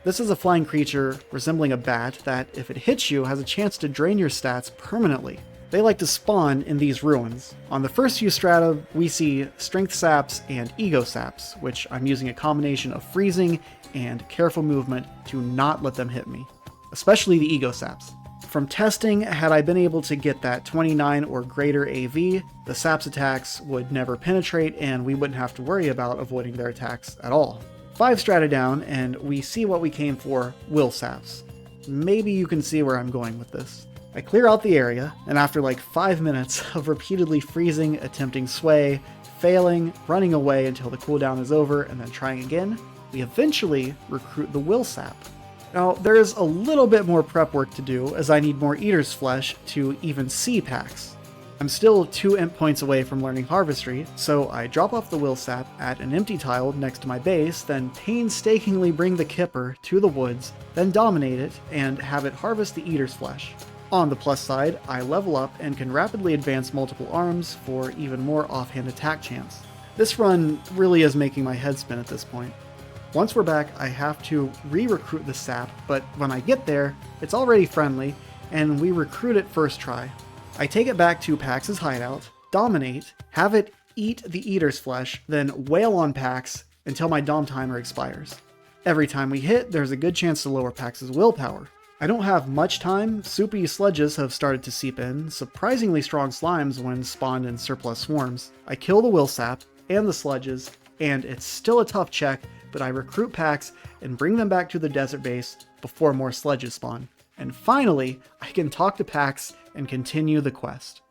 This is a flying creature resembling a bat that, if it hits you, has a chance to drain your stats permanently. They like to spawn in these ruins. On the first few strata, we see Strength Saps and Ego Saps, which I'm using a combination of freezing and careful movement to not let them hit me, especially the Ego Saps. From testing, had I been able to get that 29 or greater AV, the Saps attacks would never penetrate and we wouldn't have to worry about avoiding their attacks at all. 5 strata down, and we see what we came for, Will Saps. Maybe you can see where I'm going with this. I clear out the area, and after like 5 minutes of repeatedly freezing, attempting sway, failing, running away until the cooldown is over, and then trying again, we eventually recruit the Will Sap. Now, there's a little bit more prep work to do, as I need more Eater's Flesh to even see Pax. I'm still 2 imp points away from learning Harvestry, so I drop off the Will Sap at an empty tile next to my base, then painstakingly bring the Kipper to the woods, then dominate it, and have it harvest the Eater's Flesh. On the plus side, I level up and can rapidly advance multiple arms for even more offhand attack chance. This run really is making my head spin at this point. Once we're back, I have to re-recruit the Sap, but when I get there, it's already friendly, and we recruit it first try. I take it back to Pax's hideout, dominate, have it eat the Eater's Flesh, then wail on Pax until my Dom timer expires. Every time we hit, there's a good chance to lower Pax's willpower. I don't have much time. Soupy sludges have started to seep in, surprisingly strong slimes when spawned in surplus swarms. I kill the Will Sap and the sludges, and it's still a tough check but I recruit packs and bring them back to the desert base before more sledges spawn. And finally, I can talk to packs and continue the quest.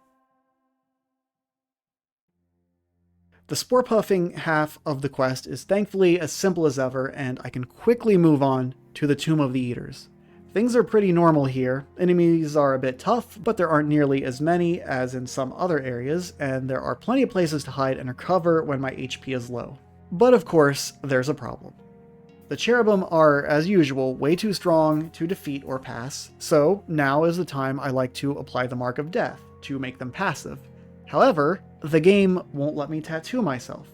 The spore puffing half of the quest is thankfully as simple as ever, and I can quickly move on to the Tomb of the Eaters. Things are pretty normal here. Enemies are a bit tough, but there aren't nearly as many as in some other areas, and there are plenty of places to hide and recover when my HP is low. But of course, there's a problem. The cherubim are, as usual, way too strong to defeat or pass, so now is the time I like to apply the Mark of Death to make them passive. However, the game won't let me tattoo myself.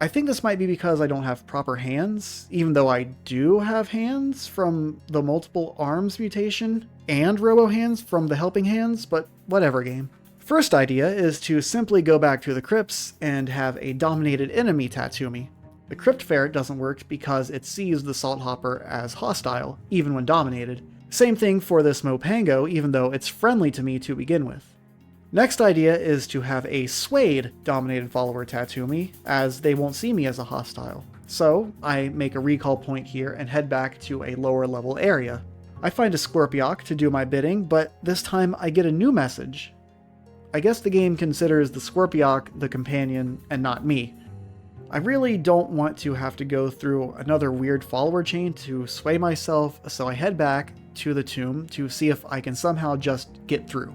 I think this might be because I don't have proper hands, even though I do have hands from the multiple arms mutation, and robo hands from the helping hands, but whatever game. First idea is to simply go back to the crypts and have a dominated enemy tattoo me. The crypt ferret doesn't work because it sees the Salthopper as hostile, even when dominated. Same thing for this Mopango, even though it's friendly to me to begin with. Next idea is to have a Suede dominated follower tattoo me, as they won't see me as a hostile. So I make a recall point here and head back to a lower level area. I find a Scorpiok to do my bidding, but this time I get a new message. I guess the game considers the Scorpiok the companion and not me. I really don't want to have to go through another weird follower chain to sway myself, so I head back to the tomb to see if I can somehow just get through.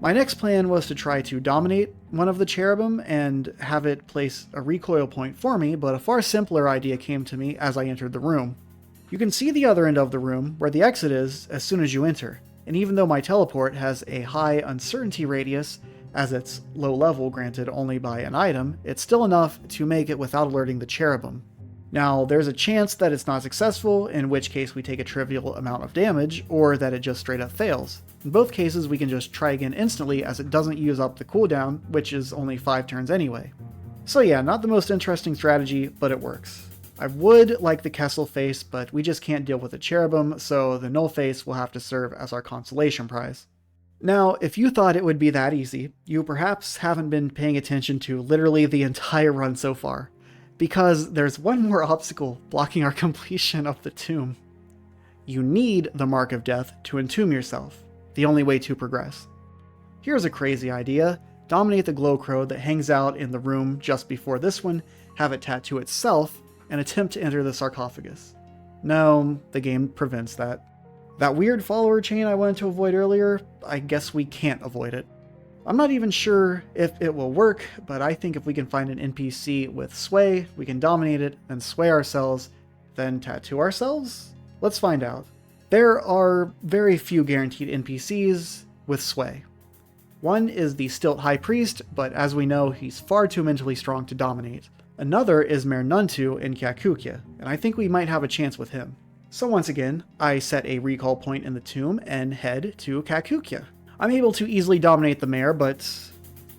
My next plan was to try to dominate one of the cherubim and have it place a recoil point for me, but a far simpler idea came to me as I entered the room. You can see the other end of the room, where the exit is, as soon as you enter, and even though my teleport has a high uncertainty radius, as it's low level granted only by an item, it's still enough to make it without alerting the cherubim. Now, there's a chance that it's not successful, in which case we take a trivial amount of damage, or that it just straight up fails. In both cases, we can just try again instantly as it doesn't use up the cooldown, which is only 5 turns anyway. So yeah, not the most interesting strategy, but it works. I would like the Kessel face, but we just can't deal with the cherubim, so the Null face will have to serve as our consolation prize. Now, if you thought it would be that easy, you perhaps haven't been paying attention to literally the entire run so far, because there's one more obstacle blocking our completion of the tomb. You need the Mark of Death to entomb yourself, the only way to progress. Here's a crazy idea. Dominate the Glowcrow that hangs out in the room just before this one, have it tattoo itself, and attempt to enter the sarcophagus. No, the game prevents that. That weird follower chain I wanted to avoid earlier, I guess we can't avoid it. I'm not even sure if it will work, but I think if we can find an NPC with Sway, we can dominate it, then sway ourselves, then tattoo ourselves? Let's find out. There are very few guaranteed NPCs with Sway. One is the Stilt High Priest, but as we know, he's far too mentally strong to dominate. Another is Mer Nuntu in Kakukya, and I think we might have a chance with him. So once again, I set a recall point in the tomb and head to Kakukya. I'm able to easily dominate the mare, but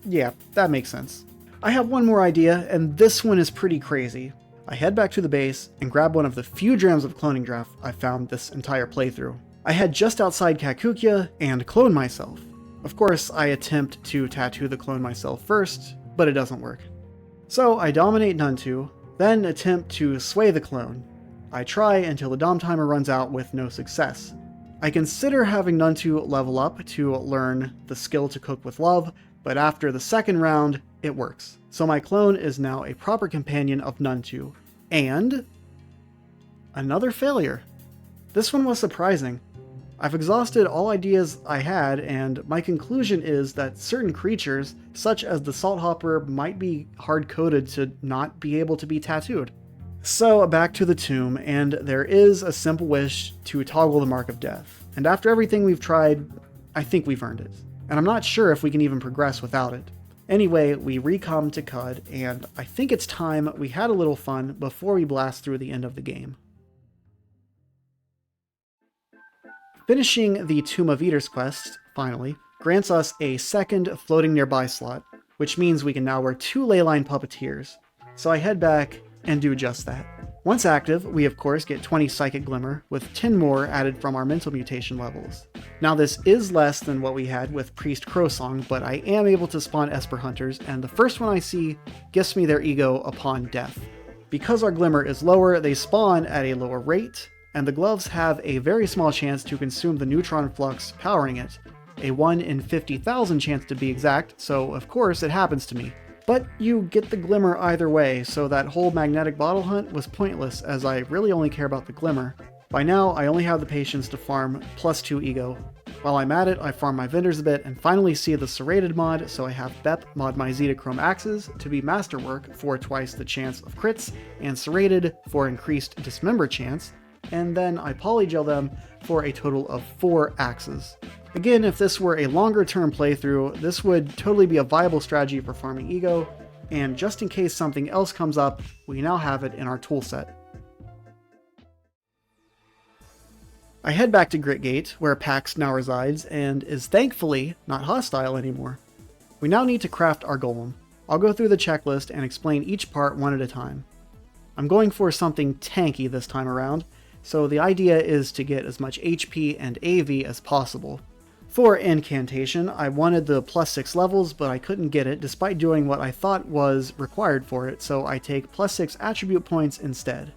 yeah, that makes sense. I have one more idea, and this one is pretty crazy. I head back to the base and grab one of the few Drams of cloning draft I found this entire playthrough. I head just outside Kakukya and clone myself. Of course, I attempt to tattoo the clone myself first, but it doesn't work. So I dominate Nuntu, then attempt to sway the clone. I try until the Dom timer runs out with no success. I consider having Nuntu level up to learn the skill to cook with love, but after the second round, it works. So my clone is now a proper companion of Nuntu. And another failure. This one was surprising. I've exhausted all ideas I had, and my conclusion is that certain creatures, such as the Salthopper, might be hard-coded to not be able to be tattooed. So back to the tomb, and there is a simple wish to toggle the Mark of Death. And after everything we've tried, I think we've earned it. And I'm not sure if we can even progress without it. Anyway, we recome to Cud, and I think it's time we had a little fun before we blast through the end of the game. Finishing the Tomb of Eaters quest, finally, grants us a second floating nearby slot, which means we can now wear 2 Leyline Puppeteers. So I head back and do just that. Once active, we of course get 20 Psychic Glimmer, with 10 more added from our mental mutation levels. Now this is less than what we had with Priest Crowsong, but I am able to spawn Esper Hunters, and the first one I see gifts me their ego upon death. Because our Glimmer is lower, they spawn at a lower rate, and the gloves have a very small chance to consume the neutron flux powering it. A 1 in 50,000 chance to be exact, so of course it happens to me. But you get the Glimmer either way, so that whole magnetic bottle hunt was pointless as I really only care about the Glimmer. By now, I only have the patience to farm +2 ego. While I'm at it, I farm my vendors a bit and finally see the serrated mod, so I have Bep mod my Zetachrome axes to be masterwork for twice the chance of crits, and serrated for increased dismember chance, and then I polygel them for a total of 4 axes. Again, if this were a longer term playthrough, this would totally be a viable strategy for farming ego, and just in case something else comes up, we now have it in our toolset. I head back to Gritgate, where Pax now resides, and is thankfully not hostile anymore. We now need to craft our golem. I'll go through the checklist and explain each part one at a time. I'm going for something tanky this time around, so the idea is to get as much HP and AV as possible. For Incantation, I wanted the +6 levels, but I couldn't get it despite doing what I thought was required for it, so I take +6 attribute points instead.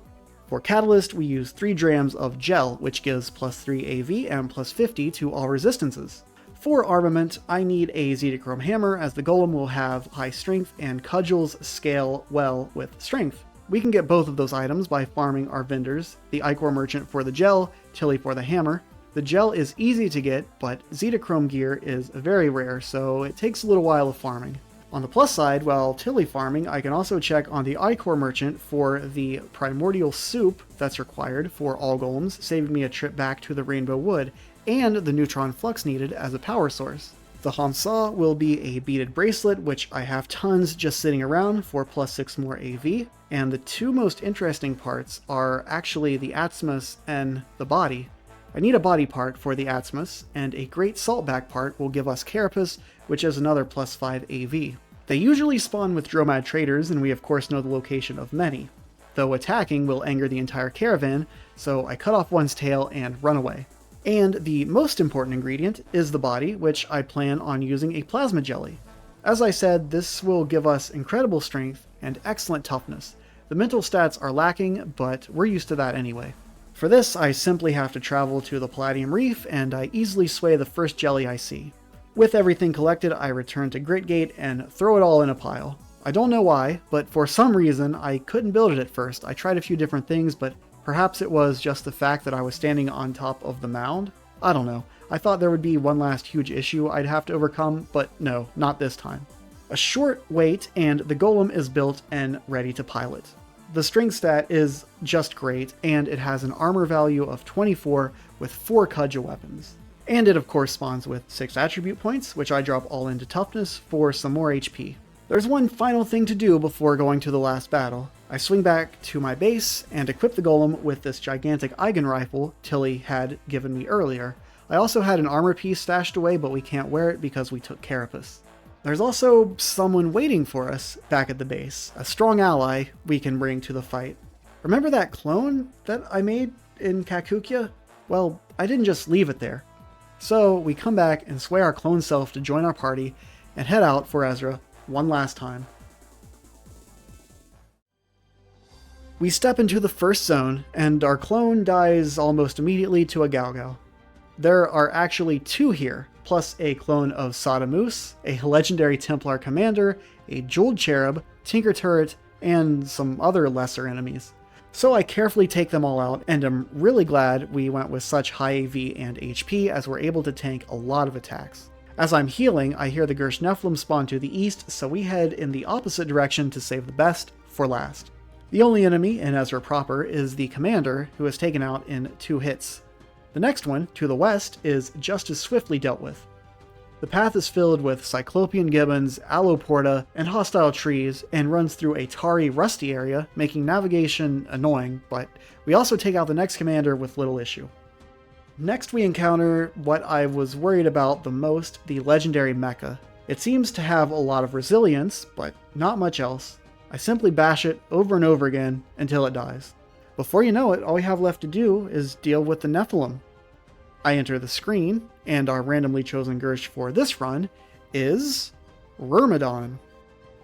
For Catalyst, we use 3 Drams of Gel, which gives +3 AV and +50 to all resistances. For Armament, I need a Zetachrome Hammer, as the Golem will have high strength and cudgels scale well with strength. We can get both of those items by farming our vendors, the Ichor Merchant for the Gel, Tilly for the Hammer. The Gel is easy to get, but Zetachrome gear is very rare, so it takes a little while of farming. On the plus side, while Tilly farming, I can also check on the Ichor Merchant for the Primordial Soup that's required for all golems, saving me a trip back to the Rainbow Wood, and the neutron flux needed as a power source. The Hansa will be a beaded bracelet, which I have tons just sitting around for +6 more AV, and the two most interesting parts are actually the Atmos and the body. I need a body part for the Atmos, and a Great Saltback part will give us Carapace, which is another +5 AV. They usually spawn with Dromad traders, and we of course know the location of many. Though attacking will anger the entire caravan, so I cut off one's tail and run away. And the most important ingredient is the body, which I plan on using a plasma jelly. As I said, this will give us incredible strength and excellent toughness. The mental stats are lacking, but we're used to that anyway. For this, I simply have to travel to the Palladium Reef, and I easily sway the first jelly I see. With everything collected, I return to Gritgate and throw it all in a pile. I don't know why, but for some reason I couldn't build it at first. I tried a few different things, but perhaps it was just the fact that I was standing on top of the mound? I don't know. I thought there would be one last huge issue I'd have to overcome, but no, not this time. A short wait and the golem is built and ready to pilot. The strength stat is just great, and it has an armor value of 24 with 4 cudgel weapons. And it of course spawns with 6 attribute points, which I drop all into toughness for some more HP. There's one final thing to do before going to the last battle. I swing back to my base and equip the golem with this gigantic Eigen rifle Tilly had given me earlier. I also had an armor piece stashed away, but we can't wear it because we took Carapace. There's also someone waiting for us back at the base, a strong ally we can bring to the fight. Remember that clone that I made in Kakukia? Well, I didn't just leave it there. So we come back and sway our clone self to join our party and head out for Ezra one last time. We step into the first zone, and our clone dies almost immediately to a Galgal. There are actually 2 here, plus a clone of Sadamus, a legendary Templar commander, a Jeweled Cherub, Tinker Turret, and some other lesser enemies. So I carefully take them all out, and am really glad we went with such high AV and HP, as we're able to tank a lot of attacks. As I'm healing, I hear the Gersh Nephilim spawn to the east, so we head in the opposite direction to save the best for last. The only enemy in Ezra proper is the commander, who is taken out in 2 hits. The next one, to the west, is just as swiftly dealt with. The path is filled with Cyclopean gibbons, Alloporta, and hostile trees, and runs through a tarry, rusty area, making navigation annoying, but we also take out the next commander with little issue. Next we encounter what I was worried about the most, the legendary mecha. It seems to have a lot of resilience, but not much else. I simply bash it over and over again until it dies. Before you know it, all we have left to do is deal with the Nephilim. I enter the screen, and our randomly chosen Gersh for this run is Myrmidon.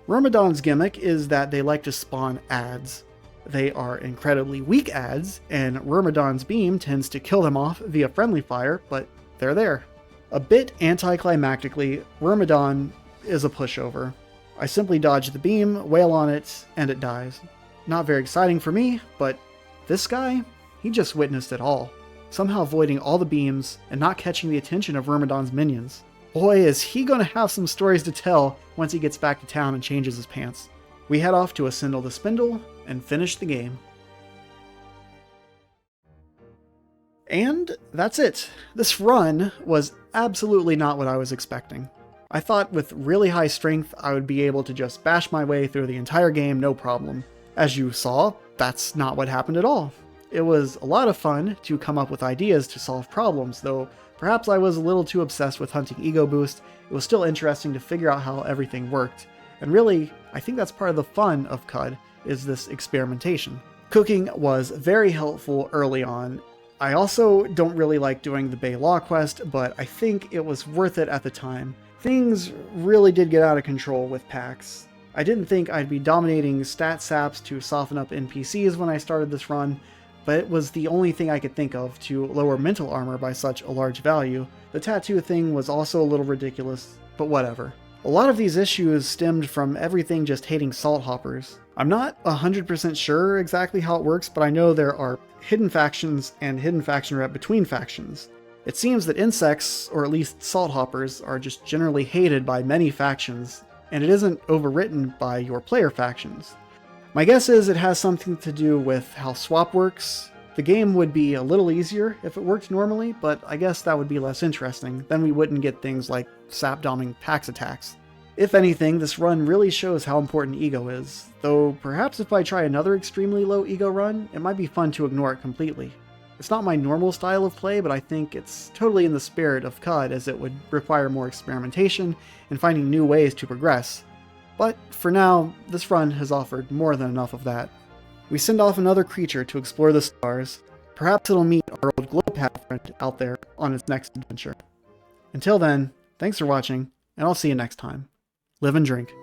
Myrmidon's gimmick is that they like to spawn ads. They are incredibly weak adds, and Wormadon's beam tends to kill them off via friendly fire, but they're there. A bit anticlimactically, Wormadon is a pushover. I simply dodge the beam, wail on it, and it dies. Not very exciting for me, but this guy, he just witnessed it all, somehow avoiding all the beams and not catching the attention of Wormadon's minions. Boy, is he gonna have some stories to tell once he gets back to town and changes his pants. We head off to Ascendle the Spindle and finish the game. And that's it. This run was absolutely not what I was expecting. I thought with really high strength I would be able to just bash my way through the entire game no problem. As you saw, that's not what happened at all. It was a lot of fun to come up with ideas to solve problems, though perhaps I was a little too obsessed with hunting ego boost. It was still interesting to figure out how everything worked. And really, I think that's part of the fun of CUD, is this experimentation. Cooking was very helpful early on. I also don't really like doing the Bey Blah quest, but I think it was worth it at the time. Things really did get out of control with packs. I didn't think I'd be dominating stat saps to soften up NPCs when I started this run, but it was the only thing I could think of to lower mental armor by such a large value. The tattoo thing was also a little ridiculous, but whatever. A lot of these issues stemmed from everything just hating Salthoppers. I'm not 100% sure exactly how it works, but I know there are hidden factions and hidden faction rep between factions. It seems that insects, or at least Salthoppers, are just generally hated by many factions, and it isn't overwritten by your player factions. My guess is it has something to do with how swap works. The game would be a little easier if it worked normally, but I guess that would be less interesting. Then we wouldn't get things like sap-doming Pax attacks. If anything, this run really shows how important ego is, though perhaps if I try another extremely low ego run, it might be fun to ignore it completely. It's not my normal style of play, but I think it's totally in the spirit of CUD, as it would require more experimentation and finding new ways to progress. But for now, this run has offered more than enough of that. We send off another creature to explore the stars. Perhaps it'll meet our old Glowpath friend out there on its next adventure. Until then, thanks for watching, and I'll see you next time. Live and drink.